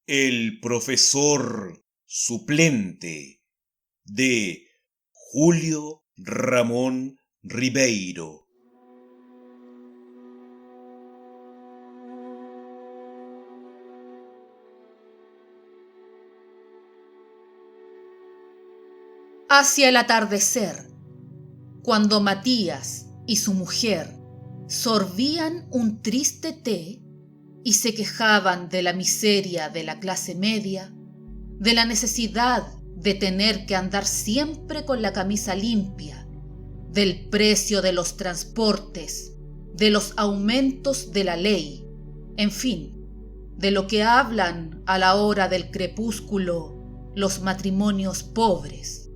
El profesor suplente de Julio Ramón Ribeiro. Hacia el atardecer, cuando Matías y su mujer sorbían un triste té y se quejaban de la miseria de la clase media, de la necesidad de tener que andar siempre con la camisa limpia, del precio de los transportes, de los aumentos de la ley, en fin, de lo que hablan a la hora del crepúsculo los matrimonios pobres.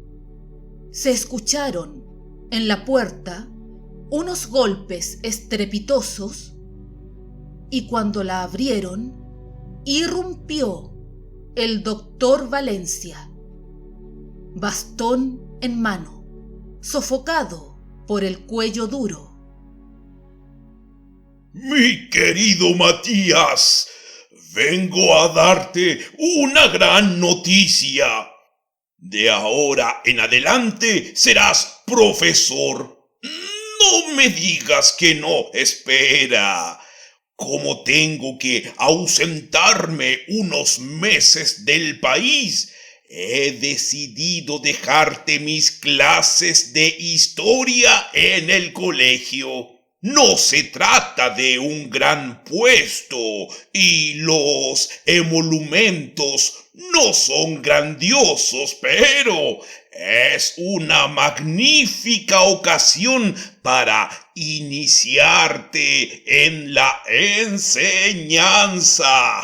Se escucharon en la puerta unos golpes estrepitosos y cuando la abrieron, irrumpió el doctor Valencia, bastón en mano, sofocado por el cuello duro. Mi querido Matías, vengo a darte una gran noticia. De ahora en adelante serás profesor. No me digas que no, espera. Como tengo que ausentarme unos meses del país, he decidido dejarte mis clases de historia en el colegio. No se trata de un gran puesto y los emolumentos no son grandiosos, pero es una magnífica ocasión para iniciarte en la enseñanza.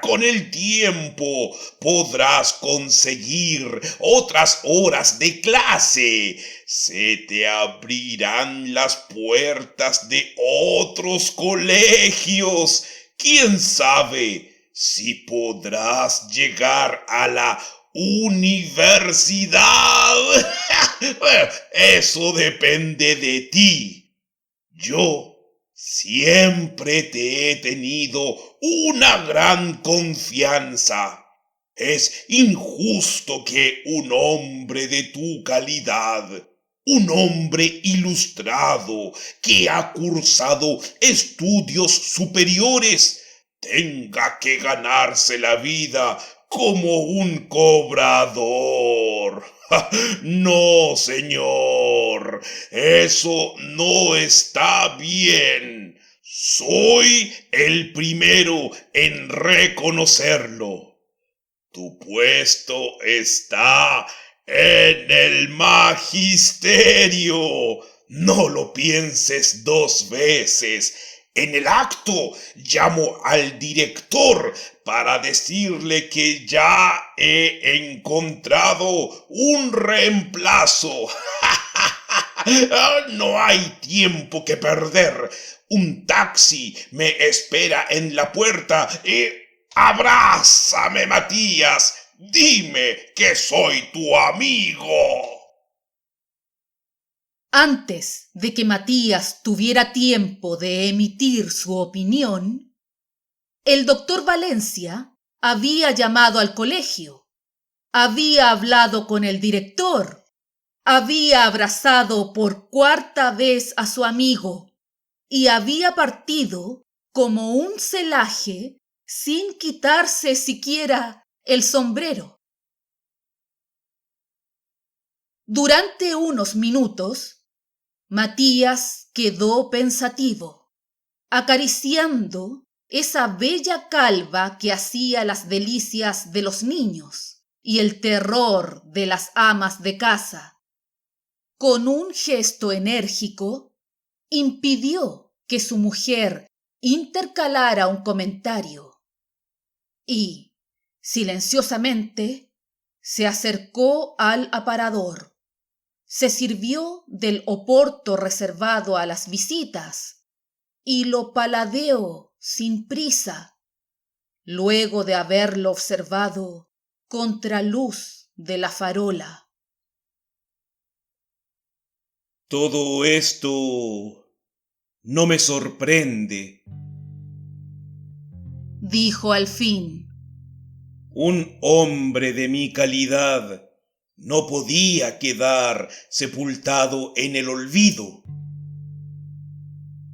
Con el tiempo podrás conseguir otras horas de clase. Se te abrirán las puertas de otros colegios. ¿Quién sabe si podrás llegar a la universidad? Bueno, eso depende de ti. Yo siempre te he tenido una gran confianza. Es injusto que un hombre de tu calidad, un hombre ilustrado que ha cursado estudios superiores, tenga que ganarse la vida como un cobrador. No, señor, eso no está bien. Soy el primero en reconocerlo. Tu puesto está en el magisterio. No lo pienses dos veces. En el acto llamo al director para decirle que ya he encontrado un reemplazo. No hay tiempo que perder. Un taxi me espera en la puerta y... ¡Abrázame, Matías! ¡Dime que soy tu amigo! Antes de que Matías tuviera tiempo de emitir su opinión, el doctor Valencia había llamado al colegio, había hablado con el director, había abrazado por cuarta vez a su amigo y había partido como un celaje sin quitarse siquiera el sombrero. Durante unos minutos, Matías quedó pensativo, acariciando esa bella calva que hacía las delicias de los niños y el terror de las amas de casa. Con un gesto enérgico, impidió que su mujer intercalara un comentario y, silenciosamente, se acercó al aparador. Se sirvió del oporto reservado a las visitas y lo paladeó sin prisa, luego de haberlo observado contraluz de la farola. Todo esto no me sorprende. dijo al fin. Un hombre de mi calidad no podía quedar sepultado en el olvido.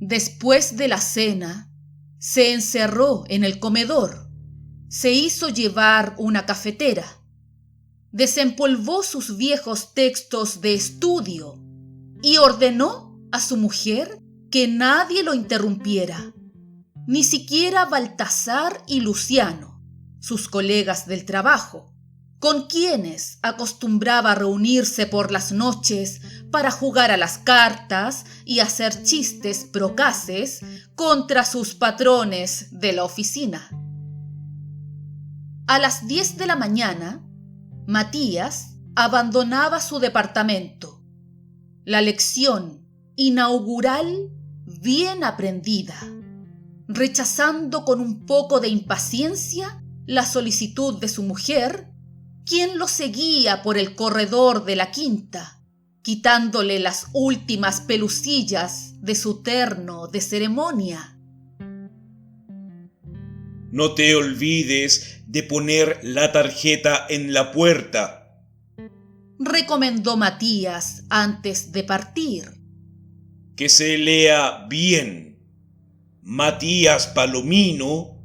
Después de la cena, se encerró en el comedor, se hizo llevar una cafetera, desempolvó sus viejos textos de estudio y ordenó a su mujer que nadie lo interrumpiera, ni siquiera Baltasar y Luciano, sus colegas del trabajo, con quienes acostumbraba reunirse por las noches para jugar a las cartas y hacer chistes procaces contra sus patrones de la oficina. A las 10 de la mañana, Matías abandonaba su departamento. La lección inaugural bien aprendida, rechazando con un poco de impaciencia la solicitud de su mujer, quien lo seguía por el corredor de la quinta, quitándole las últimas pelucillas de su terno de ceremonia. No te olvides de poner la tarjeta en la puerta, recomendó Matías antes de partir. que se lea bien. Matías Palomino,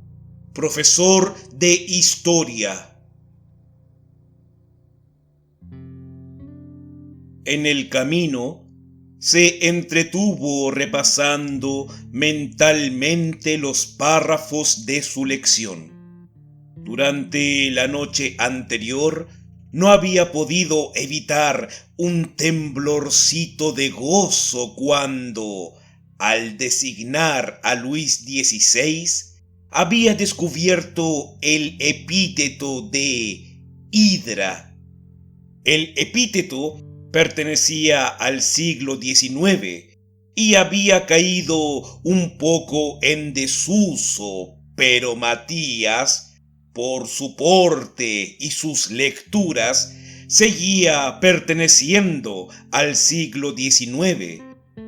profesor de historia. En el camino se entretuvo repasando mentalmente los párrafos de su lección. Durante la noche anterior no había podido evitar un temblorcito de gozo cuando, al designar a Luis XVI, había descubierto el epíteto de Hidra. El epíteto pertenecía al siglo XIX y había caído un poco en desuso, pero Matías, por su porte y sus lecturas, seguía perteneciendo al siglo XIX,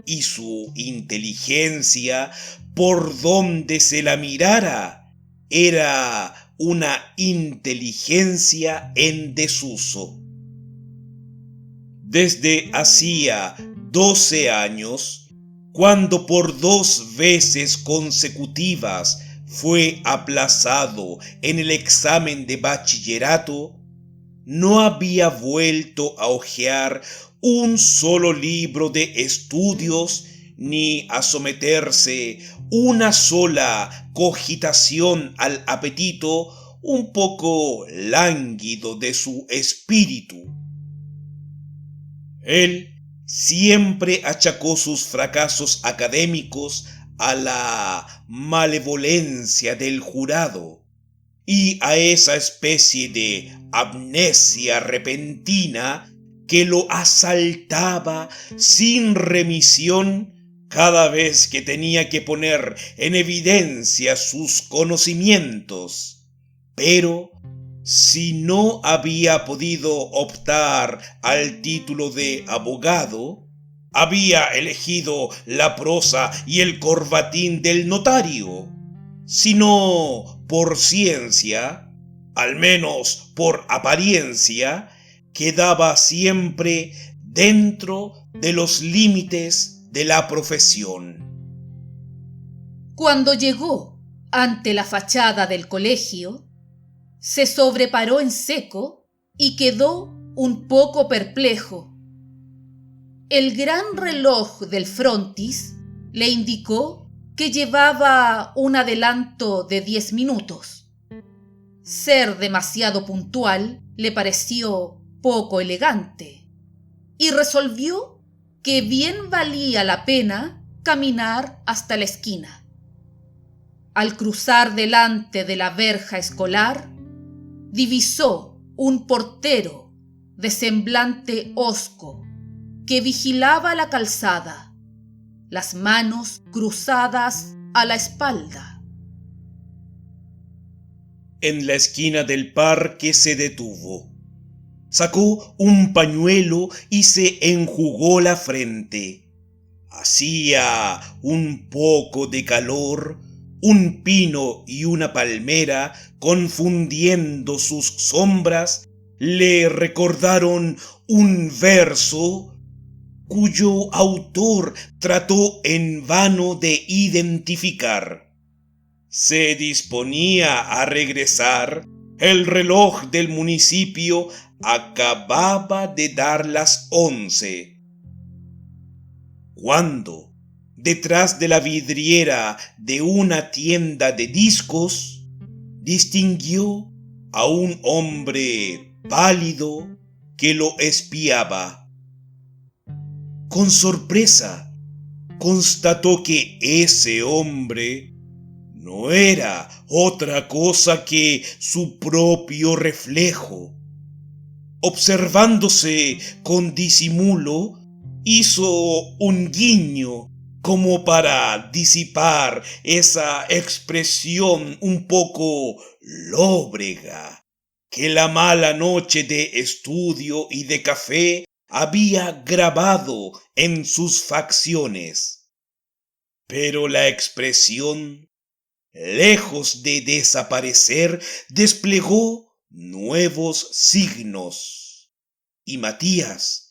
y su inteligencia, por donde se la mirara, era una inteligencia en desuso. Desde hacía 12 años, cuando por 2 veces consecutivas fue aplazado en el examen de bachillerato, no había vuelto a hojear un solo libro de estudios ni a someterse una sola cogitación al apetito un poco lánguido de su espíritu. Él siempre achacó sus fracasos académicos a la malevolencia del jurado y a esa especie de amnesia repentina que lo asaltaba sin remisión cada vez que tenía que poner en evidencia sus conocimientos. Pero si no había podido optar al título de abogado, había elegido la prosa y el corbatín del notario. Si no por ciencia, al menos por apariencia, quedaba siempre dentro de los límites de la profesión. Cuando llegó ante la fachada del colegio, se sobreparó en seco y quedó un poco perplejo. El gran reloj del frontis le indicó que llevaba un adelanto de 10 minutos. Ser demasiado puntual le pareció poco elegante y resolvió que bien valía la pena caminar hasta la esquina. Al cruzar delante de la verja escolar, divisó un portero de semblante hosco que vigilaba la calzada, las manos cruzadas a la espalda. En la esquina del parque se detuvo. Sacó un pañuelo y se enjugó la frente. Hacía un poco de calor, Un pino y una palmera, confundiendo sus sombras, le recordaron un verso cuyo autor trató en vano de identificar. Se disponía a regresar. El reloj del municipio acababa de dar las 11, cuando, detrás de la vidriera de una tienda de discos, distinguió a un hombre pálido que lo espiaba. Con sorpresa, constató que ese hombre no era otra cosa que su propio reflejo. Observándose con disimulo, hizo un guiño como para disipar esa expresión un poco lóbrega que la mala noche de estudio y de café había grabado en sus facciones. Pero la expresión, lejos de desaparecer, desplegó nuevos signos, y Matías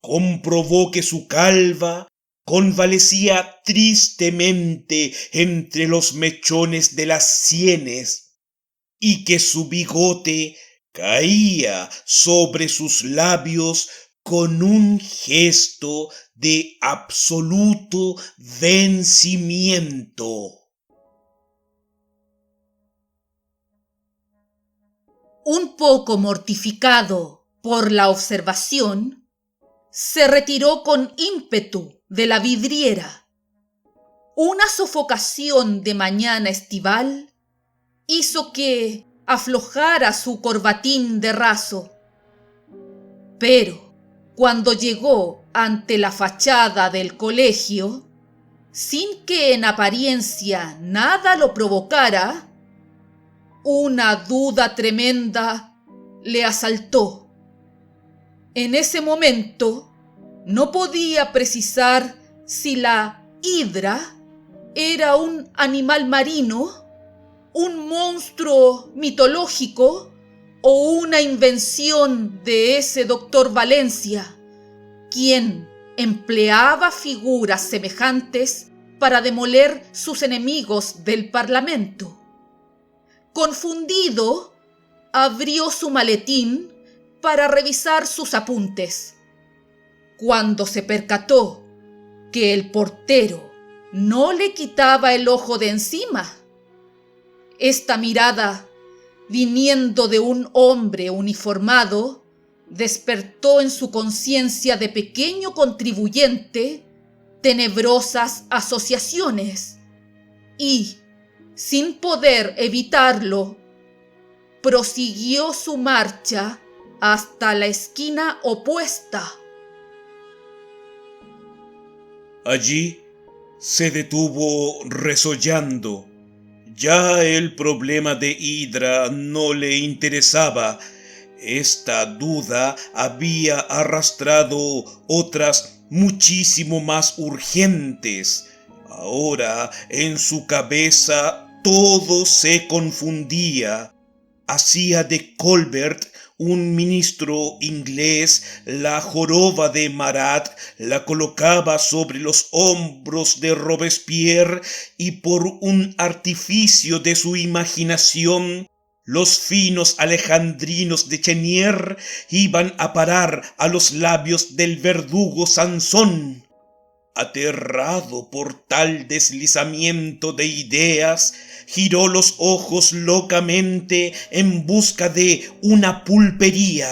comprobó que su calva convalecía tristemente entre los mechones de las sienes y que su bigote caía sobre sus labios con un gesto de absoluto vencimiento. Un poco mortificado por la observación, se retiró con ímpetu de la vidriera. Una sofocación de mañana estival hizo que aflojara su corbatín de raso. Pero cuando llegó ante la fachada del colegio, sin que en apariencia nada lo provocara, una duda tremenda le asaltó. En ese momento no podía precisar si la hidra era un animal marino, un monstruo mitológico o una invención de ese doctor Valencia, quien empleaba figuras semejantes para demoler sus enemigos del Parlamento. Confundido, abrió su maletín para revisar sus apuntes. Cuando se percató que el portero no le quitaba el ojo de encima, esta mirada, viniendo de un hombre uniformado, despertó en su conciencia de pequeño contribuyente tenebrosas asociaciones y, sin poder evitarlo, prosiguió su marcha hasta la esquina opuesta. Allí se detuvo resollando. Ya el problema de Hidra no le interesaba. Esta duda había arrastrado otras muchísimo más urgentes. Ahora en su cabeza todo se confundía. Hacía de Colbert un ministro inglés, la joroba de Marat la colocaba sobre los hombros de Robespierre y por un artificio de su imaginación, los finos alejandrinos de Chenier iban a parar a los labios del verdugo Sansón. Aterrado por tal deslizamiento de ideas, giró los ojos locamente en busca de una pulpería.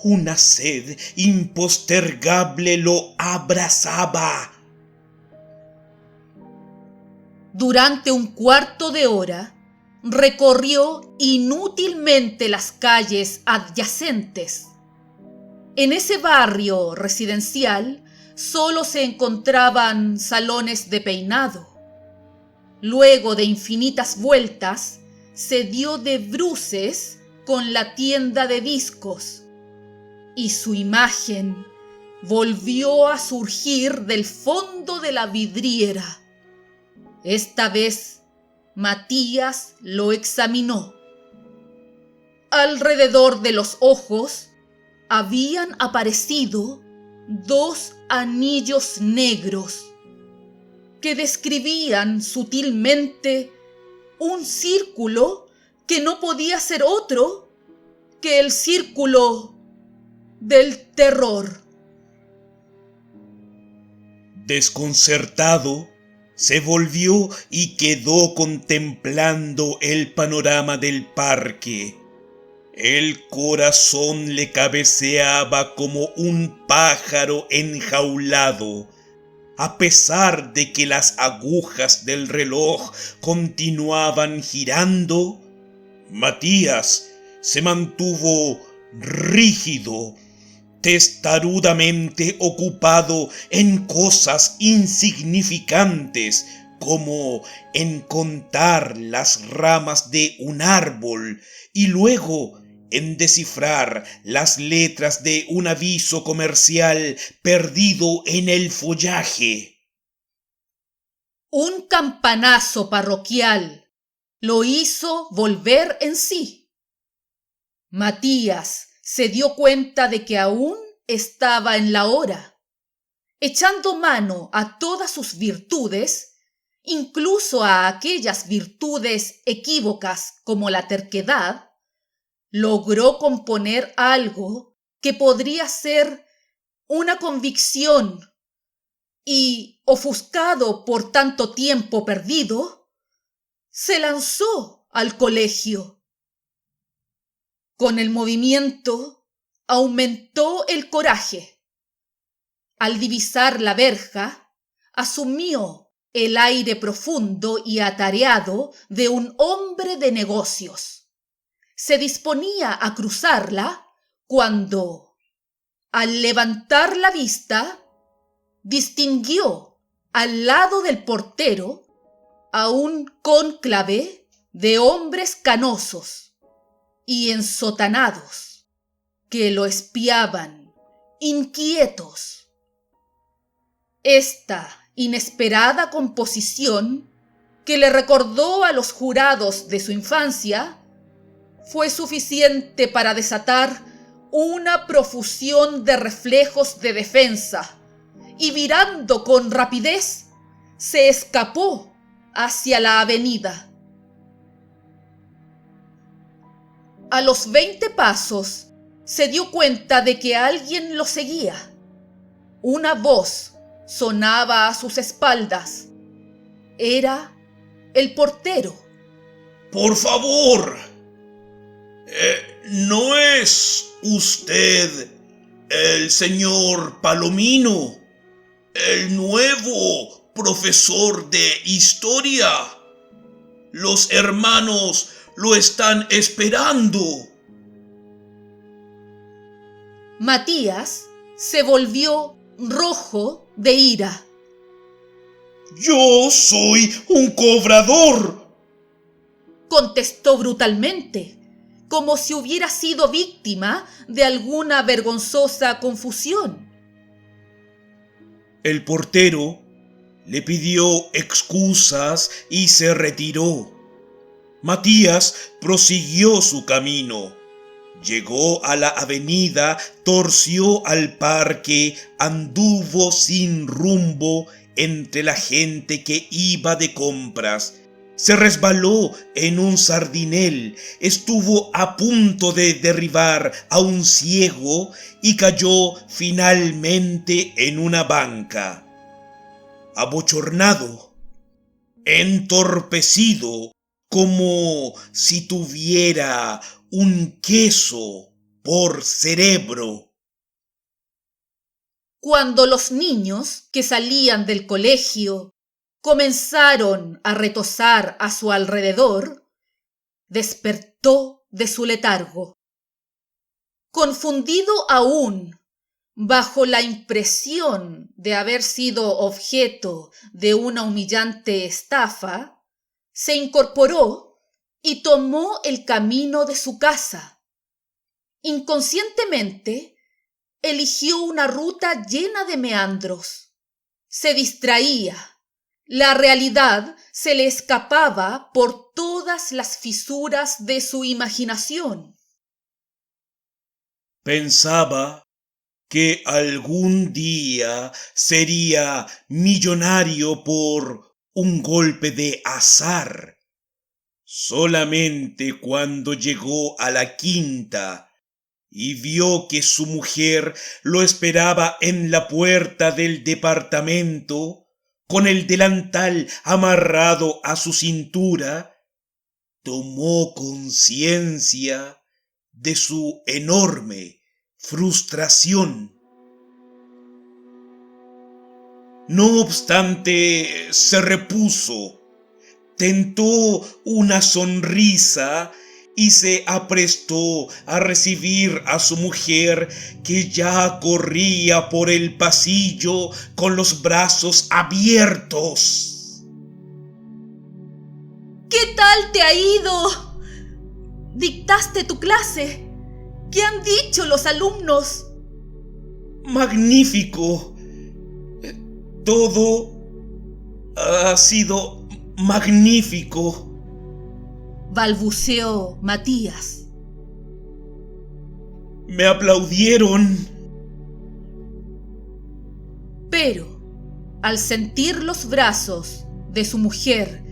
Una sed impostergable lo abrasaba. Durante un cuarto de hora, recorrió inútilmente las calles adyacentes. En ese barrio residencial solo se encontraban salones de peinado. Luego de infinitas vueltas, se dio de bruces con la tienda de discos y su imagen volvió a surgir del fondo de la vidriera. Esta vez Matías lo examinó. Alrededor de los ojos habían aparecido 2 anillos negros que describían sutilmente un círculo que no podía ser otro que el círculo del terror. Desconcertado, se volvió y quedó contemplando el panorama del parque. El corazón le cabeceaba como un pájaro enjaulado, a pesar de que las agujas del reloj continuaban girando. Matías se mantuvo rígido, testarudamente ocupado en cosas insignificantes, como en contar las ramas de un árbol y luego en descifrar las letras de un aviso comercial perdido en el follaje. Un campanazo parroquial lo hizo volver en sí. Matías se dio cuenta de que aún estaba en la hora. Echando mano a todas sus virtudes, incluso a aquellas virtudes equívocas como la terquedad, logró componer algo que podría ser una convicción y, ofuscado por tanto tiempo perdido, se lanzó al colegio. Con el movimiento aumentó el coraje. Al divisar la verja, asumió el aire profundo y atareado de un hombre de negocios. Se disponía a cruzarla cuando, al levantar la vista, distinguió al lado del portero a un cónclave de hombres canosos y ensotanados que lo espiaban, inquietos. Esta inesperada composición, que le recordó a los jurados de su infancia, fue suficiente para desatar una profusión de reflejos de defensa y, virando con rapidez, se escapó hacia la avenida. A los 20 pasos se dio cuenta de que alguien lo seguía. Una voz sonaba a sus espaldas. Era el portero. ¡Por favor! ¿No es usted el señor Palomino, el nuevo profesor de historia? Los hermanos lo están esperando. Matías se volvió rojo de ira. ¡Yo soy un cobrador!, contestó brutalmente, como si hubiera sido víctima de alguna vergonzosa confusión. El portero le pidió excusas y se retiró. Matías prosiguió su camino. Llegó a la avenida, torció al parque, anduvo sin rumbo entre la gente que iba de compras. Se resbaló en un sardinel, estuvo a punto de derribar a un ciego y cayó finalmente en una banca. Abochornado, entorpecido, como si tuviera un queso por cerebro. Cuando los niños que salían del colegio comenzaron a retozar a su alrededor, despertó de su letargo. Confundido aún, bajo la impresión de haber sido objeto de una humillante estafa, se incorporó y tomó el camino de su casa. Inconscientemente, eligió una ruta llena de meandros. Se distraía, La realidad se le escapaba por todas las fisuras de su imaginación. Pensaba que algún día sería millonario por un golpe de azar. Solamente cuando llegó a la quinta y vio que su mujer lo esperaba en la puerta del departamento, con el delantal amarrado a su cintura, tomó conciencia de su enorme frustración. No obstante, se repuso, tentó una sonrisa y se aprestó a recibir a su mujer, que ya corría por el pasillo con los brazos abiertos. ¿Qué tal te ha ido? ¿Dictaste tu clase? ¿Qué han dicho los alumnos? Magnífico. Todo ha sido magnífico, balbuceó Matías. Me aplaudieron. Pero, al sentir los brazos de su mujer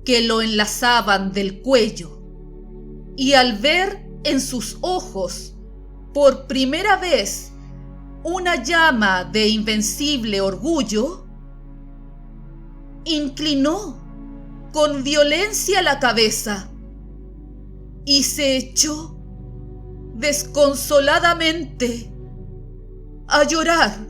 que lo enlazaban del cuello, y al ver en sus ojos por primera vez una llama de invencible orgullo, inclinó con violencia la cabeza y se echó desconsoladamente a llorar.